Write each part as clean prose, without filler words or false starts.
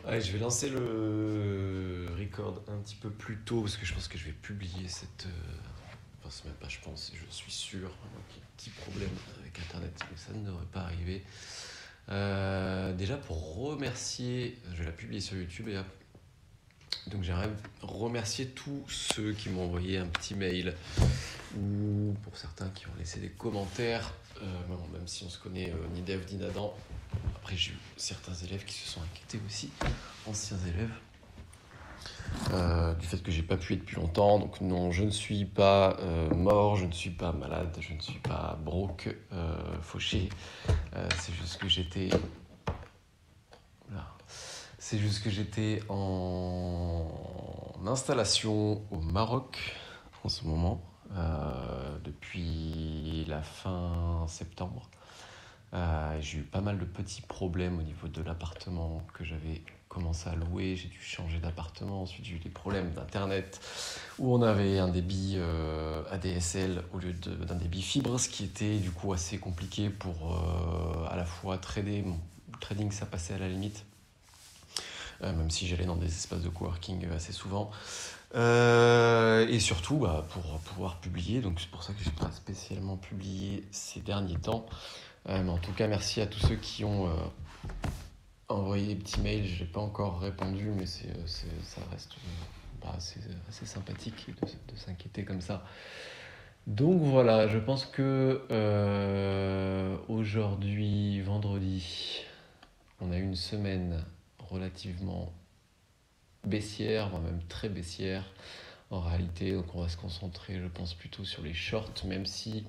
Ouais, je vais lancer le record un petit peu plus tôt parce que je pense que je vais publier cette. Enfin, c'est même pas, je pense, je suis sûr. Vraiment qu'il y a un petit problème avec Internet, mais ça ne devrait pas arriver. Déjà, pour remercier, je vais la publier sur YouTube et donc j'aimerais remercier tous ceux qui m'ont envoyé un petit mail ou pour certains qui ont laissé des commentaires. Bon, même si on se connaît ni Dev ni Nadan. Après, j'ai eu certains élèves qui se sont inquiétés aussi, anciens élèves, du fait que j'ai pas pu être depuis longtemps. Donc non, je ne suis pas mort, je ne suis pas malade, je ne suis pas broke, fauché. C'est juste que j'étais... Là. C'est juste que j'étais en installation au Maroc en ce moment, depuis la fin septembre. J'ai eu pas mal de petits problèmes au niveau de l'appartement que j'avais commencé à louer. J'ai dû changer d'appartement. Ensuite, j'ai eu des problèmes d'internet où on avait un débit ADSL au lieu d'un débit fibre, ce qui était du coup assez compliqué pour à la fois trader. Mon trading, ça passait à la limite, même si j'allais dans des espaces de coworking assez souvent. Et surtout pour pouvoir publier. Donc c'est pour ça que je n'ai pas spécialement publié ces derniers temps. Mais en tout cas, merci à tous ceux qui ont envoyé des petits mails. Je n'ai pas encore répondu, mais ça reste assez sympathique de s'inquiéter comme ça. Donc voilà, je pense que aujourd'hui, vendredi, on a eu une semaine relativement baissière, voire même très baissière en réalité. Donc on va se concentrer, je pense, plutôt sur les shorts, même si,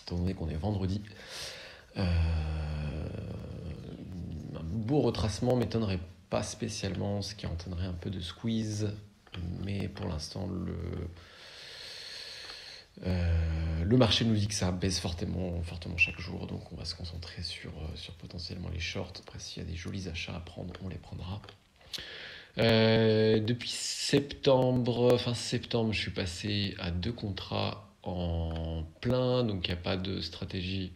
étant donné qu'on est vendredi, un beau retracement m'étonnerait pas spécialement, ce qui entraînerait un peu de squeeze, mais pour l'instant le marché nous dit que ça baisse fortement chaque jour, donc on va se concentrer sur potentiellement les shorts. Après, s'il y a des jolis achats à prendre, on les prendra. Depuis fin septembre, je suis passé à 2 contrats en plein, donc il n'y a pas de stratégie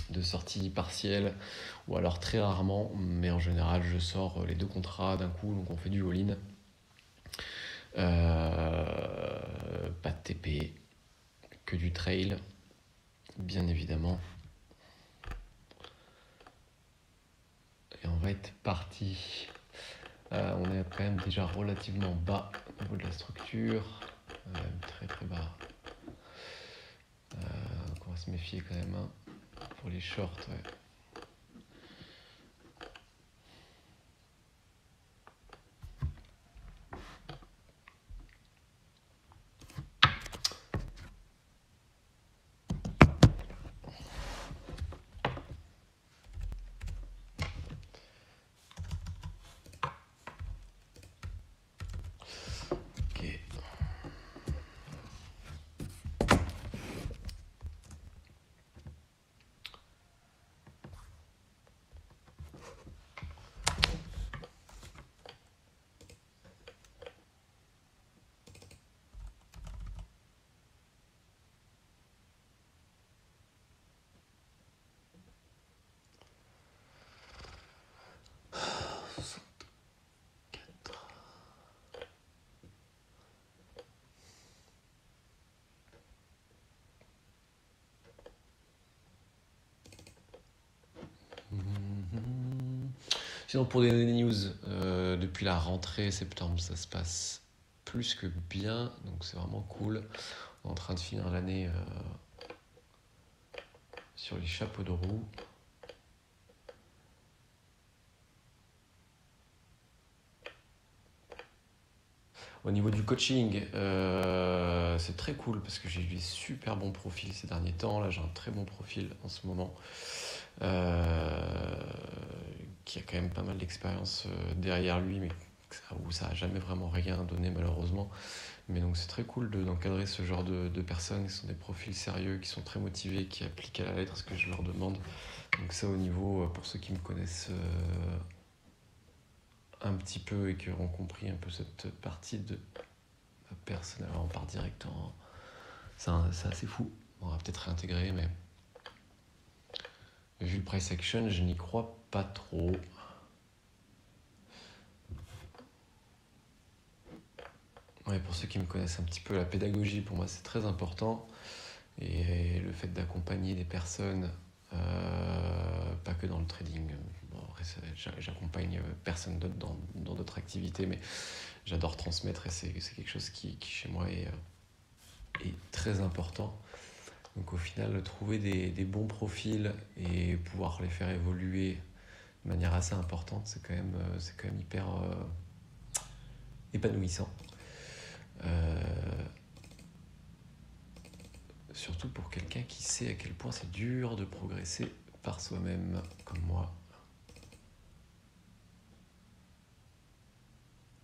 de sortie partielle, ou alors très rarement, mais en général je sors les 2 contrats d'un coup, donc on fait du all-in. Pas de TP, que du trail, bien évidemment. Et on va être parti. On est quand même déjà relativement bas au niveau de la structure, très très bas. Donc on va se méfier quand même pour les shorts. Ouais. Sinon, pour des news, depuis la rentrée septembre, ça se passe plus que bien, donc c'est vraiment cool. On est en train de finir l'année sur les chapeaux de roue. Au niveau du coaching, c'est très cool parce que j'ai eu des super bons profils ces derniers temps. Là, j'ai un très bon profil en ce moment qui a quand même pas mal d'expérience derrière lui, mais où ça n'a jamais vraiment rien donné malheureusement. Mais donc c'est très cool d'encadrer ce genre de personnes qui sont des profils sérieux, qui sont très motivés, qui appliquent à la lettre ce que je leur demande. Donc ça au niveau, pour ceux qui me connaissent un petit peu et qui auront compris un peu cette partie de ma personne, alors on part direct en... C'est assez fou. On va peut-être réintégrer, mais vu le price action, je n'y crois pas trop. Ouais, pour ceux qui me connaissent un petit peu, la pédagogie, pour moi, c'est très important. Et le fait d'accompagner des personnes, pas que dans le trading. Bon, après, j'accompagne personne d'autre dans d'autres activités, mais j'adore transmettre et c'est quelque chose qui chez moi, est très important. Donc au final, trouver des bons profils et pouvoir les faire évoluer de manière assez importante, c'est quand même hyper épanouissant. Surtout pour quelqu'un qui sait à quel point c'est dur de progresser par soi-même, comme moi.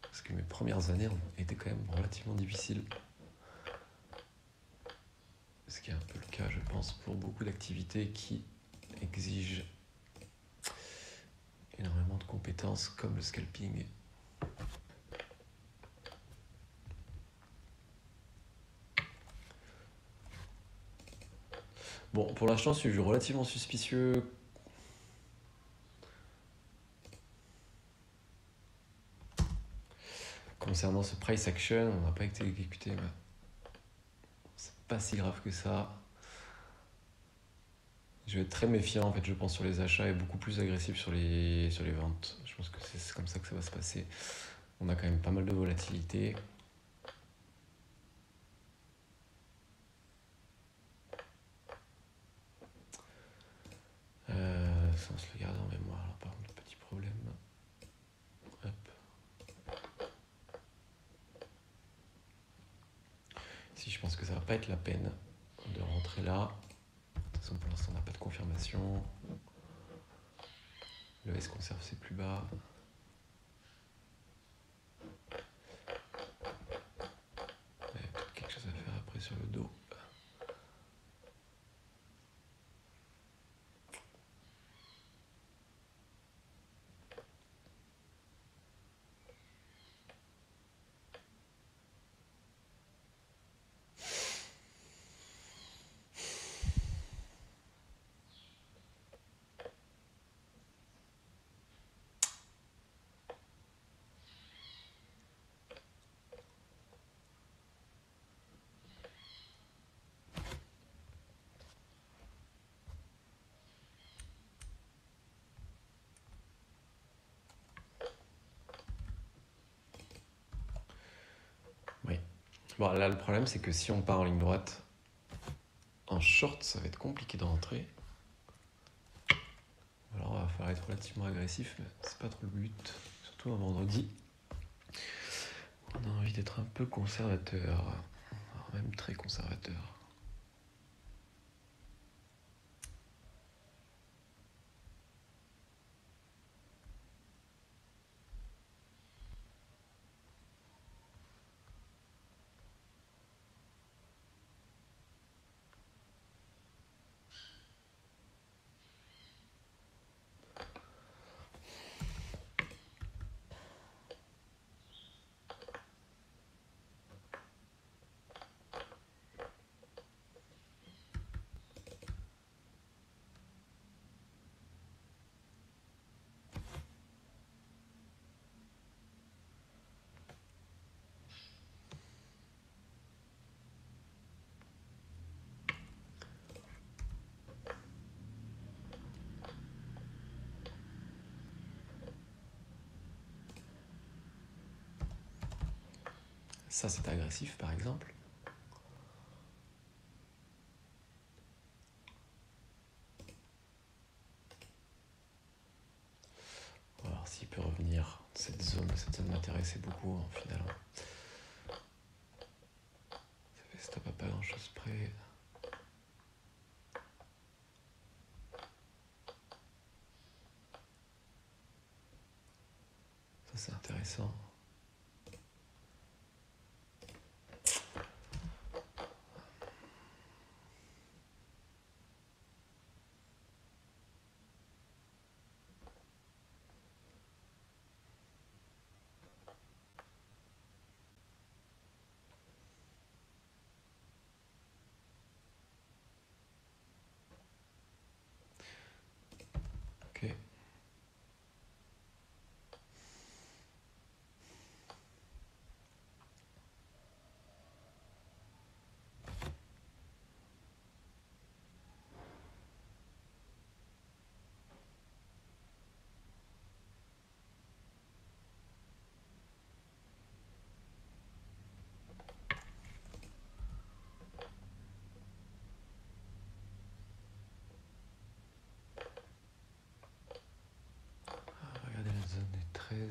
Parce que mes premières années ont été quand même relativement difficiles. Ce qui est un peu le cas, je pense, pour beaucoup d'activités qui exigent énormément de compétences, comme le scalping. Bon, pour l'instant, je suis relativement suspicieux. Concernant ce price action, on n'a pas été exécuté, mais c'est pas si grave que ça. Je vais être très méfiant, en fait, je pense, sur les achats et beaucoup plus agressif sur les ventes. Je pense que c'est comme ça que ça va se passer. On a quand même pas mal de volatilité. Ça, on se le garde en mémoire. Alors, par contre, petit problème. Hop. Si je pense que ça va pas être la peine de rentrer là. De toute façon, pour l'instant, on n'a pas de confirmation. Le S conserve ses plus bas. Il y a peut-être quelque chose à faire après sur le dos. Oui. Bon, là, le problème, c'est que si on part en ligne droite, en short, ça va être compliqué de rentrer. Alors, il va falloir être relativement agressif, mais c'est pas trop le but. Surtout un vendredi. On a envie d'être un peu conservateur, même très conservateur. Ça, c'est agressif, par exemple. On va voir s'il peut revenir. Cette zone m'intéressait beaucoup, en final. Ça fait stop à pas grand-chose près. Ça, c'est intéressant. Ok.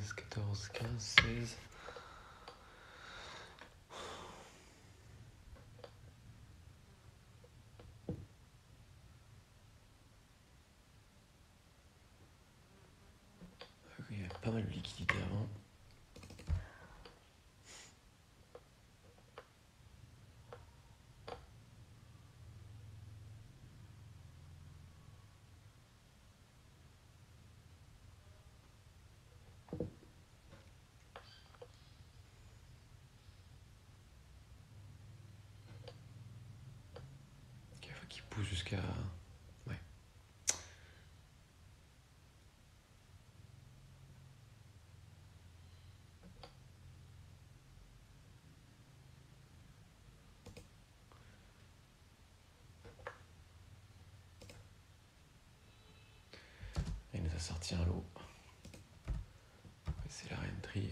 13, 14, 15, 16. Il y avait pas mal de liquidité avant. Il faut qu'il pousse jusqu'à... Ouais. Il nous a sorti un lot. C'est la re-entry.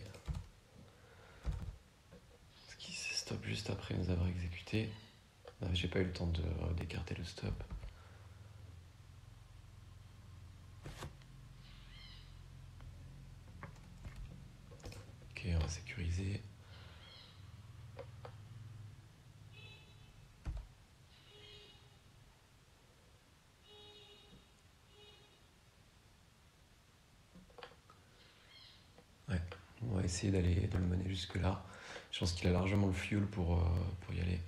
Ce qui se stop juste après nous avoir exécuté. J'ai pas eu le temps d'écarter le stop. Ok, on va sécuriser. Ouais, on va essayer de le mener jusque là. Je pense qu'il a largement le fuel pour y aller.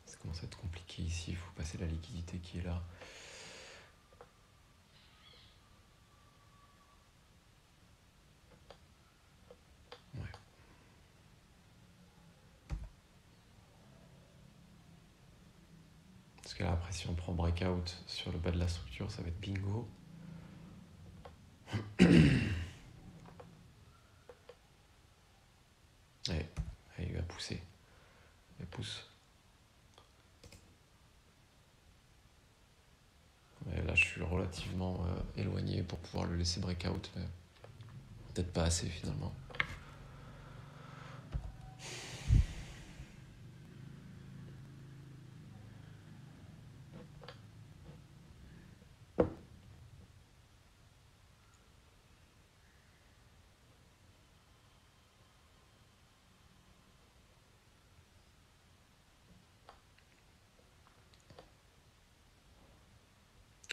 Ça commence à être compliqué ici, il faut passer la liquidité qui est là. Ouais. Parce que là, après, si on prend breakout sur le bas de la structure, ça va être bingo. Ouais, il va pousser. Il pousse. Ouais, là, je suis relativement éloigné pour pouvoir le laisser breakout, mais peut-être pas assez finalement.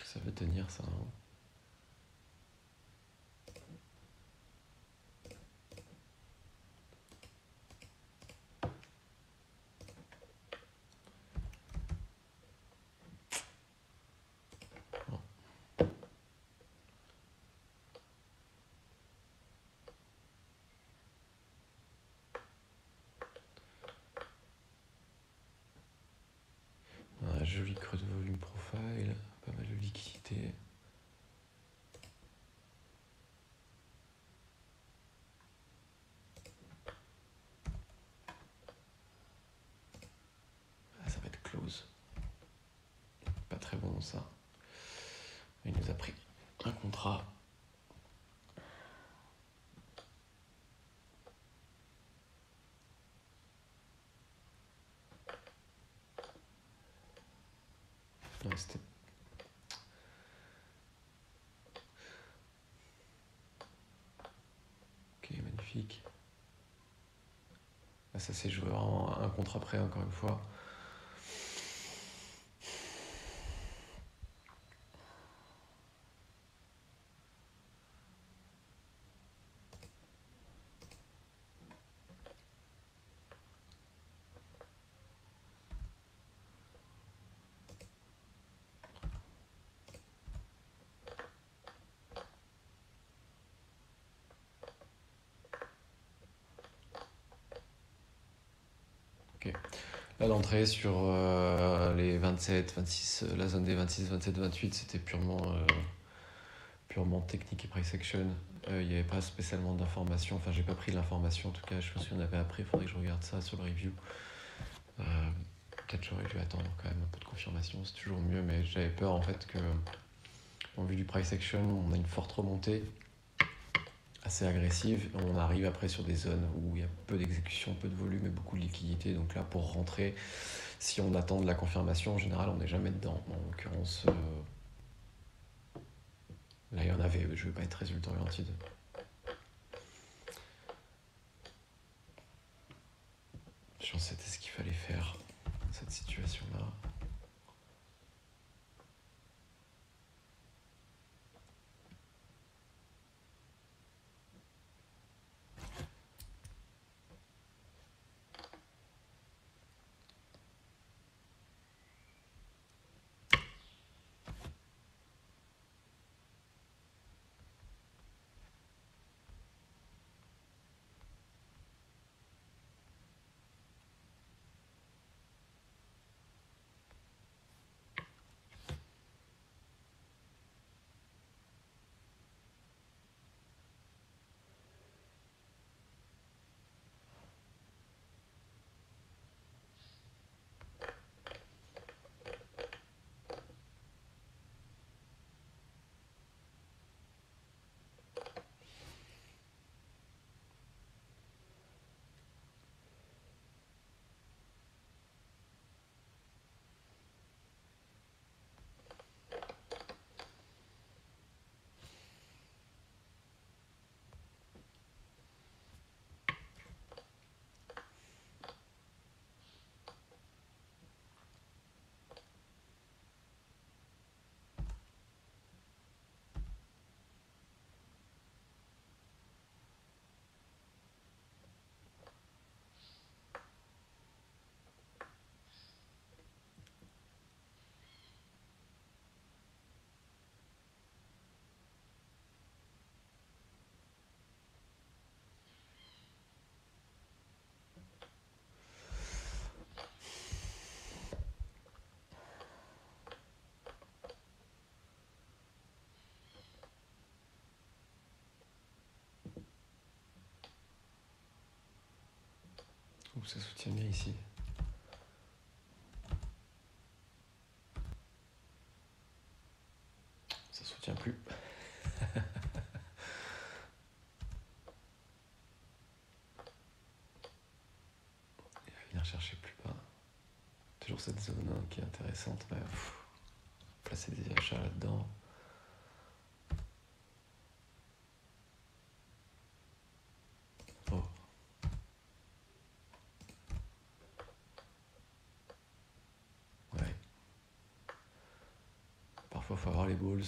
Ça veut tenir ça, hein. Un joli creux de volume profile, pas mal de liquidité. Ah, ça va être close. Pas très bon ça. Il nous a pris un contrat. Ouais, c'était... Ok, magnifique. Là, ça s'est joué vraiment un contre après, encore une fois. Ok. Là, l'entrée sur les 27, 26, la zone des 26, 27, 28, c'était purement technique et price action. Il n'y avait pas spécialement d'informations. Enfin, j'ai pas pris l'information en tout cas. Je pense qu'il y en avait après. Il faudrait que je regarde ça sur le review. Peut-être j'aurais dû attendre quand même un peu de confirmation. C'est toujours mieux, mais j'avais peur en fait que, en vue du price action, on a une forte remontée assez agressive. On arrive après sur des zones où il y a peu d'exécution, peu de volume et beaucoup de liquidité. Donc là, pour rentrer, si on attend de la confirmation, en général, on n'est jamais dedans. En l'occurrence, là, il y en avait. Je ne veux pas être résultat oriented. Je pense que c'était ce qu'il fallait faire dans cette situation-là. Ouh, ça soutient bien ici. Ça soutient plus. Il va venir chercher plus bas. Toujours cette zone qui est intéressante. Mais, placer des achats là-dedans. Oh. Ouais. Parfois, il faut avoir les balls.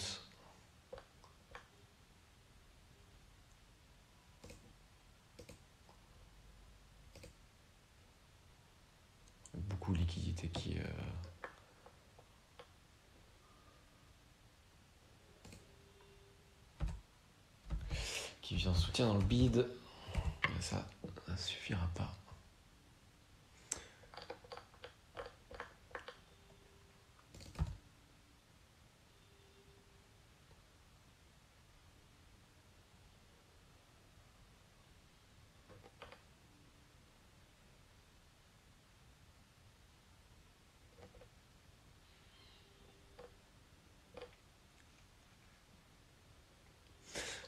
Beaucoup de liquidité qui vient soutien dans le bid. Mais ça suffira pas.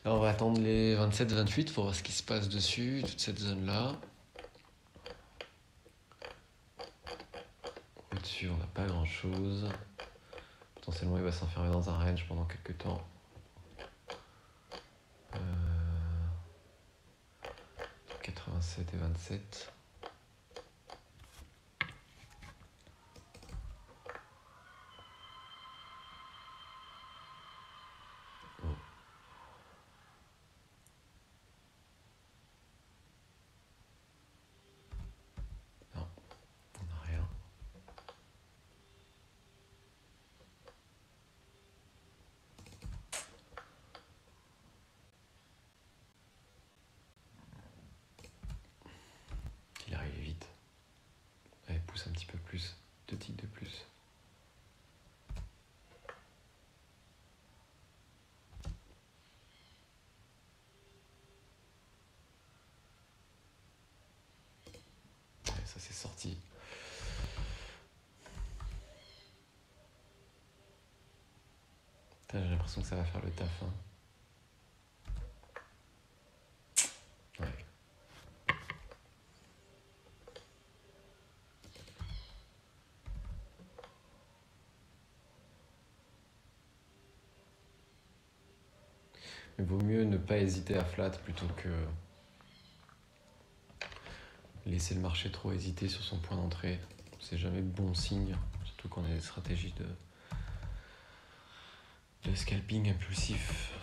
Là, on va attendre les 27-28 pour voir ce qui se passe dessus, toute cette zone-là. Au-dessus, on n'a pas grand-chose. Potentiellement, il va s'enfermer dans un range pendant quelques temps. 87 et 27. Oh. Non, on n'a rien. Il arrive vite. Allez, pousse un petit peu plus. 2 ticks de plus. Allez, ça c'est sorti. Putain, j'ai l'impression que ça va faire le taf. Hein. Il vaut mieux ne pas hésiter à flat plutôt que laisser le marché trop hésiter sur son point d'entrée. C'est jamais bon signe, surtout quand on a des stratégies de scalping impulsif.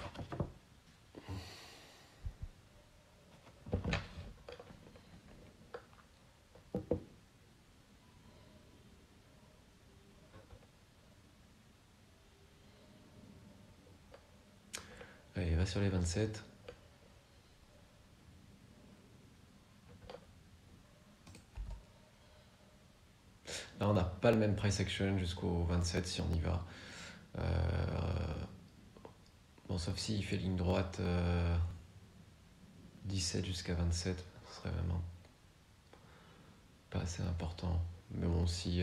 Allez, va sur les 27. Là, on n'a pas le même price action jusqu'au 27 si on y va. Bon, sauf s'il fait ligne droite 17 jusqu'à 27, ce serait vraiment pas assez important. Mais bon, si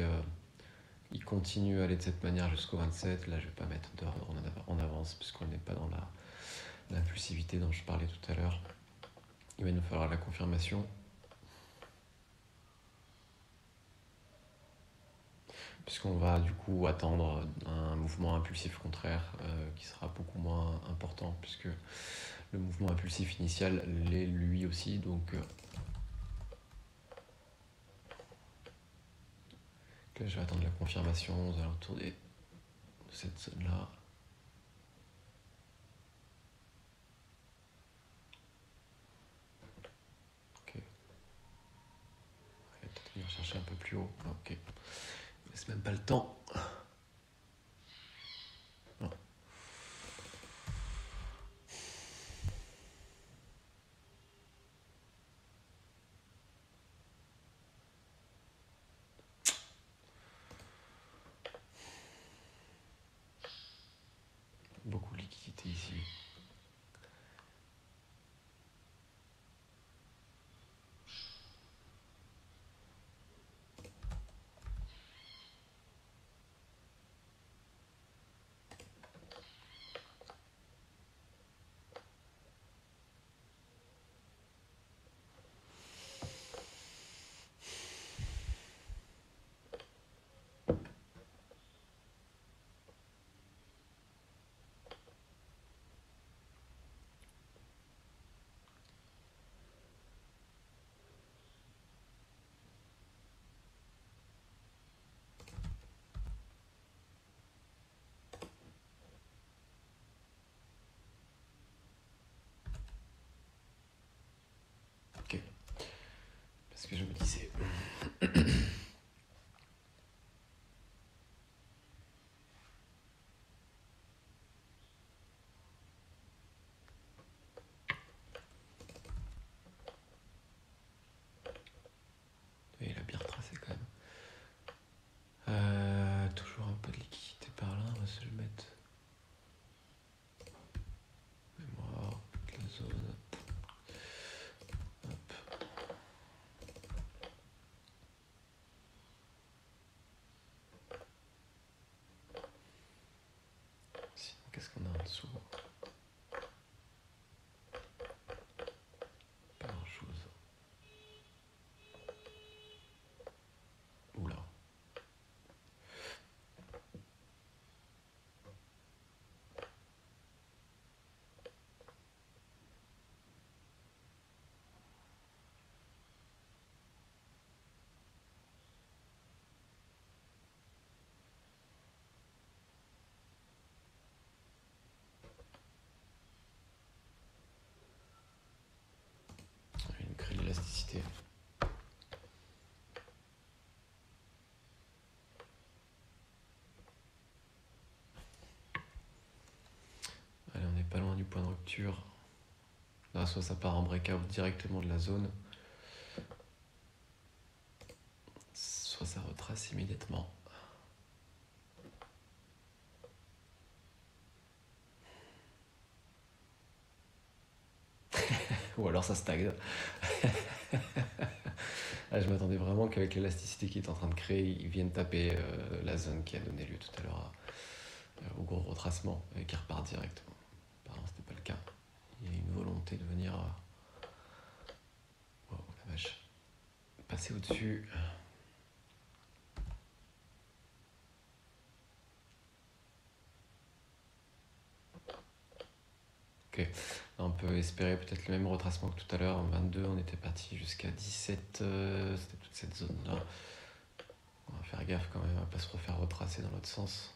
il continue à aller de cette manière jusqu'au 27, là je vais pas mettre d'ordre en avance puisqu'on n'est pas dans l'impulsivité dont je parlais tout à l'heure. Il va nous falloir la confirmation. Puisqu'on va du coup attendre un mouvement impulsif contraire qui sera beaucoup moins important puisque le mouvement impulsif initial l'est lui aussi. Donc là je vais attendre la confirmation aux alentours de cette zone là. Ok. On va peut-être venir chercher un peu plus haut. Ok. On laisse même pas le temps. Non. Beaucoup de liquidité ici. Ok. Parce que je me disais. Il a bien retracé quand même. Toujours un peu de liquidité par là, on va se le mettre. Mémoire, la zone. Hop. Sinon, qu'est-ce qu'on a en dessous? Pas grand chose. Oula. Il crée de l'élasticité. Allez, on n'est pas loin du point de rupture. Là, soit ça part en breakout directement de la zone, soit ça retrace immédiatement. Ou alors ça stagne. Là, je m'attendais vraiment qu'avec l'élasticité qu'il est en train de créer, il vienne taper la zone qui a donné lieu tout à l'heure au gros retracement et qu'il repart directement. Apparemment, c'était pas le cas. Il y a une volonté de venir. Oh la vache. Passer au-dessus. Ok. On peut espérer peut-être le même retracement que tout à l'heure. En 22, on était parti jusqu'à 17. C'était toute cette zone-là. On va faire gaffe quand même à pas se refaire retracer dans l'autre sens.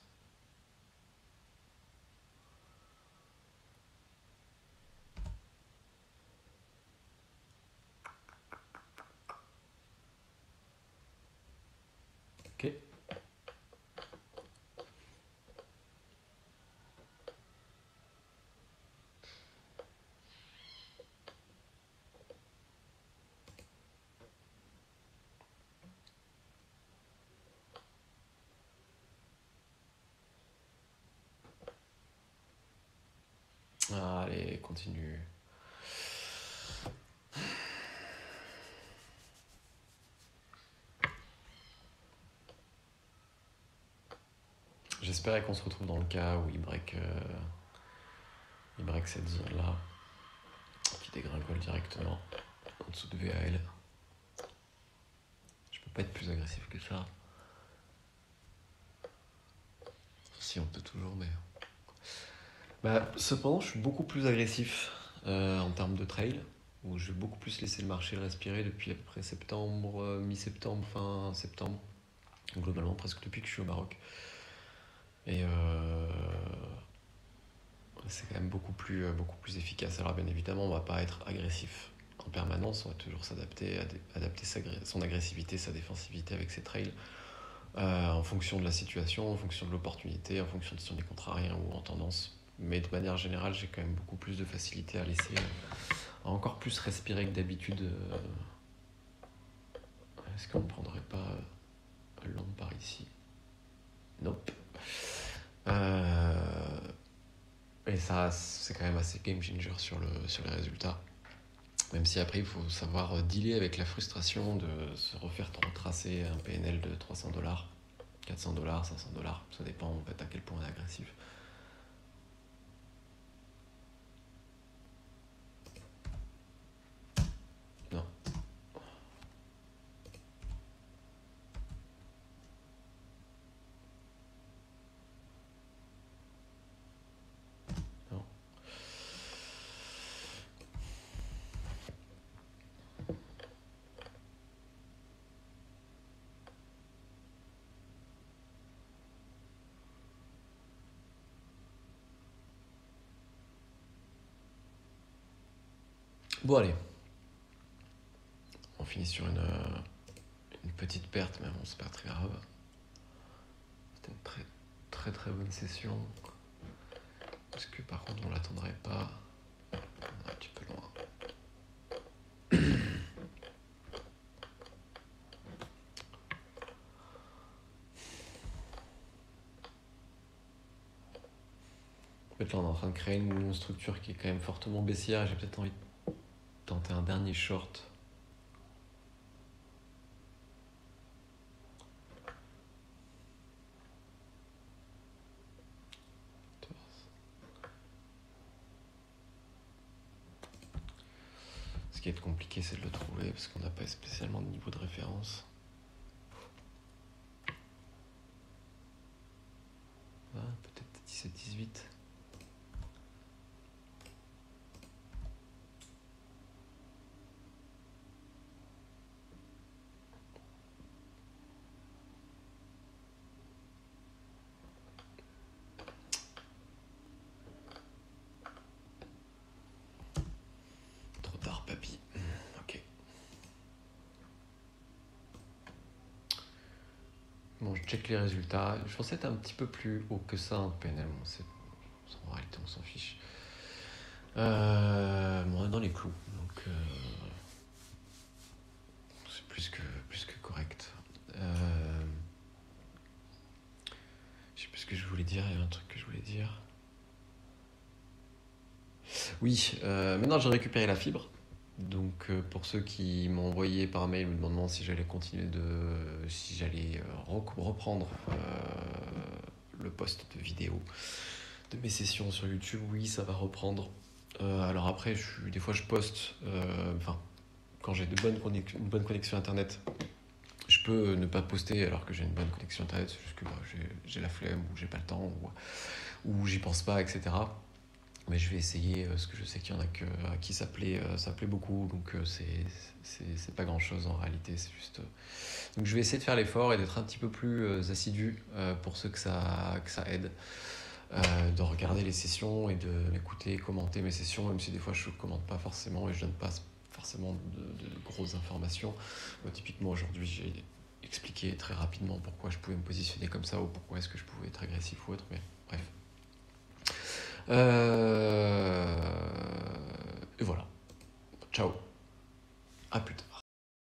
Ok. Allez, continue. J'espérais qu'on se retrouve dans le cas où il break cette zone-là, qui dégringole directement en dessous de VAL. Je peux pas être plus agressif que ça. Si on peut toujours, mais... cependant, je suis beaucoup plus agressif en termes de trail, où je vais beaucoup plus laisser le marché le respirer depuis à peu près septembre, mi-septembre, fin septembre, globalement presque depuis que je suis au Maroc. Et c'est quand même beaucoup plus efficace. Alors bien évidemment, on va pas être agressif en permanence, on va toujours s'adapter, adapter son agressivité, sa défensivité avec ses trails, en fonction de la situation, en fonction de l'opportunité, en fonction de si on est contrarien ou en tendance. Mais de manière générale, j'ai quand même beaucoup plus de facilité à laisser encore plus respirer que d'habitude. Est-ce qu'on ne prendrait pas Land par ici? Nope. Et ça, c'est quand même assez game changer sur les résultats. Même si après, il faut savoir dealer avec la frustration de se refaire retracer un PNL de $300, $400, $500. Ça dépend en fait à quel point on est agressif. Non. Non. Bon, allez. On finit sur une petite perte, mais bon, c'est pas très grave. C'était une très très très bonne session. Parce que par contre, on l'attendrait pas. Un petit peu loin. En fait, là, on est en train de créer une structure qui est quand même fortement baissière. J'ai peut-être envie de tenter un dernier short. Ce qui est compliqué, c'est de le trouver parce qu'on n'a pas spécialement de niveau de référence. Ah, peut-être 17-18. Trop tard, papy. Ok. Bon, je check les résultats. Je pensais être un petit peu plus haut que ça en PNL. En réalité, on s'en fiche. On est dans les clous, donc c'est plus que correct. Je sais plus ce que je voulais dire. Il y a un truc que je voulais dire. Oui, maintenant j'ai récupéré la fibre. Donc pour ceux qui m'ont envoyé par mail me demandant si j'allais si j'allais reprendre le post de vidéo de mes sessions sur YouTube, oui, ça va reprendre. Alors après, des fois je poste, quand j'ai une bonne connexion internet, je peux ne pas poster alors que j'ai une bonne connexion internet, c'est juste que j'ai la flemme ou j'ai pas le temps ou j'y pense pas, etc. Mais je vais essayer, parce que je sais qu'il y en a à qui ça plaît beaucoup, donc c'est pas grand chose en réalité, c'est juste. Donc je vais essayer de faire l'effort et d'être un petit peu plus assidu pour ceux que ça aide, de regarder les sessions et de m'écouter, commenter mes sessions, même si des fois je commente pas forcément et je donne pas forcément de grosses informations. Typiquement aujourd'hui j'ai expliqué très rapidement pourquoi je pouvais me positionner comme ça ou pourquoi est-ce que je pouvais être agressif ou autre, mais bref. Et voilà. Ciao. À plus tard.